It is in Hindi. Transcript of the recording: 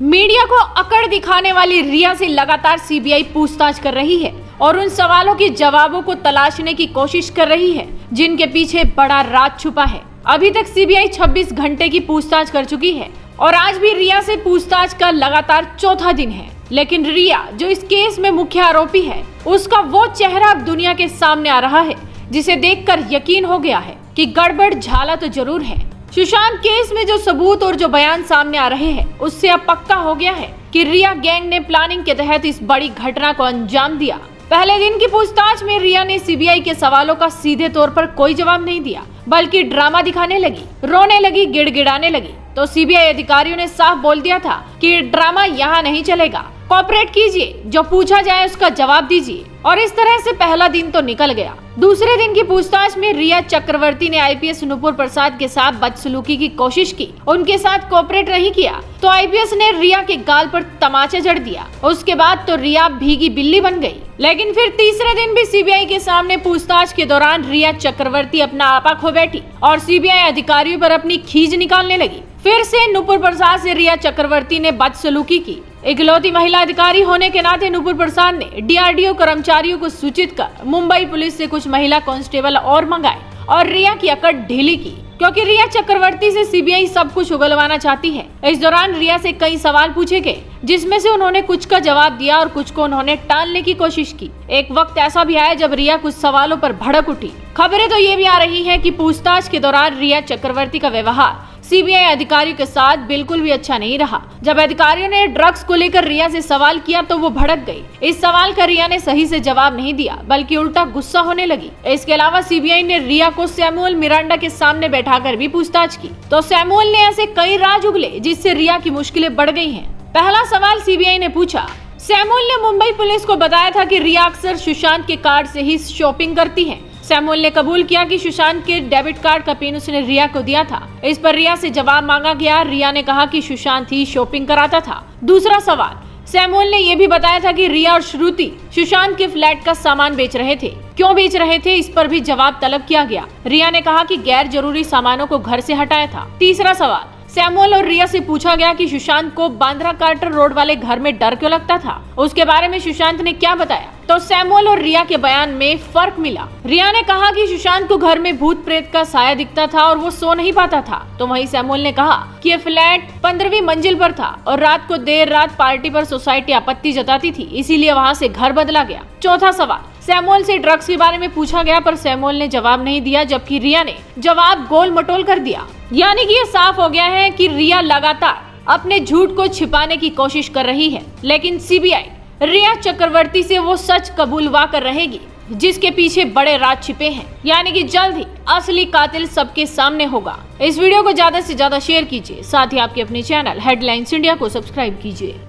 मीडिया को अकड़ दिखाने वाली रिया से लगातार सीबीआई पूछताछ कर रही है और उन सवालों के जवाबों को तलाशने की कोशिश कर रही है जिनके पीछे बड़ा राज छुपा है। अभी तक सीबीआई 26 घंटे की पूछताछ कर चुकी है और आज भी रिया से पूछताछ का लगातार चौथा दिन है। लेकिन रिया जो इस केस में मुख्य आरोपी है, उसका वो चेहरा अब दुनिया के सामने आ रहा है जिसे देखकर यकीन हो गया है कि गड़बड़ झाला तो जरूर है। सुशांत केस में जो सबूत और जो बयान सामने आ रहे हैं, उससे अब पक्का हो गया है कि रिया गैंग ने प्लानिंग के तहत इस बड़ी घटना को अंजाम दिया। पहले दिन की पूछताछ में रिया ने सीबीआई के सवालों का सीधे तौर पर कोई जवाब नहीं दिया, बल्कि ड्रामा दिखाने लगी, रोने लगी, गिड़गिड़ाने लगी। तो सीबीआई अधिकारियों ने साफ बोल दिया था कि ड्रामा यहाँ नहीं चलेगा, कोऑपरेट कीजिए, जो पूछा जाए उसका जवाब दीजिए। और इस तरह से पहला दिन तो निकल गया। दूसरे दिन की पूछताछ में रिया चक्रवर्ती ने आईपीएस नुपुर प्रसाद के साथ बदसलूकी की कोशिश की, उनके साथ कोऑपरेट नहीं किया तो आईपीएस ने रिया के गाल पर तमाचा जड़ दिया। उसके बाद तो रिया भीगी बिल्ली बन गई। लेकिन फिर तीसरे दिन भी सीबीआई के सामने पूछताछ के दौरान रिया चक्रवर्ती अपना आपा खो बैठी और सीबीआई अधिकारियों पर अपनी खींच निकालने लगी। फिर से नुपुर प्रसाद से रिया चक्रवर्ती ने बदसलूकी की। इकलौती महिला अधिकारी होने के नाते नुपुर प्रसाद ने डीआरडीओ कर्मचारियों को सूचित कर मुंबई पुलिस से कुछ महिला कांस्टेबल और मंगाए और रिया की अकड़ ढीली की, क्योंकि रिया चक्रवर्ती से सीबीआई सब कुछ उगलवाना चाहती है। इस दौरान रिया से कई सवाल पूछे गए, जिसमें से उन्होंने कुछ का जवाब दिया और कुछ को उन्होंने टालने की कोशिश की। एक वक्त ऐसा भी आया जब रिया कुछ सवालों पर भड़क उठी। खबरें तो ये भी आ रही है कि पूछताछ के दौरान रिया चक्रवर्ती का व्यवहार सीबीआई अधिकारियों के साथ बिल्कुल भी अच्छा नहीं रहा। जब अधिकारियों ने ड्रग्स को लेकर रिया से सवाल किया तो वो भड़क गई। इस सवाल का रिया ने सही से जवाब नहीं दिया, बल्कि उल्टा गुस्सा होने लगी। इसके अलावा सीबीआई ने रिया को सैमुअल मिरांडा के सामने बैठाकर भी पूछताछ की, तो सैमुअल ने ऐसे कई राज उगले जिससे रिया की मुश्किलें बढ़ गई हैं। पहला सवाल सीबीआई ने पूछा, सैमुअल ने मुंबई पुलिस को बताया था कि रिया अक्सर सुशांत के कार्ड से ही शॉपिंग करती है। सैमुअल ने कबूल किया कि सुशांत के डेबिट कार्ड का पिन उसने रिया को दिया था। इस पर रिया से जवाब मांगा गया। रिया ने कहा कि सुशांत ही शॉपिंग कराता था। दूसरा सवाल, सैमुअल ने यह भी बताया था कि रिया और श्रुति सुशांत के फ्लैट का सामान बेच रहे थे। क्यों बेच रहे थे, इस पर भी जवाब तलब किया गया। रिया ने कहा कि गैर जरूरी सामानों को घर से हटाया था। तीसरा सवाल, सैमुअल और रिया से पूछा गया कि सुशांत को बांद्रा कार्टर रोड वाले घर में डर क्यों लगता था। उसके बारे में सुशांत ने क्या बताया, तो सैमुअल और रिया के बयान में फर्क मिला। रिया ने कहा कि सुशांत को घर में भूत प्रेत का साया दिखता था और वो सो नहीं पाता था, तो वहीं सैमुअल ने कहा कि ये फ्लैट 15वीं मंजिल पर था और रात को देर रात पार्टी पर सोसाइटी आपत्ति जताती थी, इसीलिए वहाँ से घर बदला गया। चौथा सवाल, सैमुअल से ड्रग्स के बारे में पूछा गया पर सैमुअल ने जवाब नहीं दिया, जबकि रिया ने जवाब गोल मटोल कर दिया। यानी कि ये साफ हो गया है कि रिया लगातार अपने झूठ को छिपाने की कोशिश कर रही है, लेकिन सीबीआई रिया चक्रवर्ती से वो सच कबूलवा कर रहेगी जिसके पीछे बड़े राज छिपे हैं। यानी कि जल्द ही असली कातिल सबके सामने होगा। इस वीडियो को ज्यादा से ज्यादा शेयर कीजिए, साथ ही आपके अपने चैनल हेडलाइंस इंडिया को सब्सक्राइब कीजिए।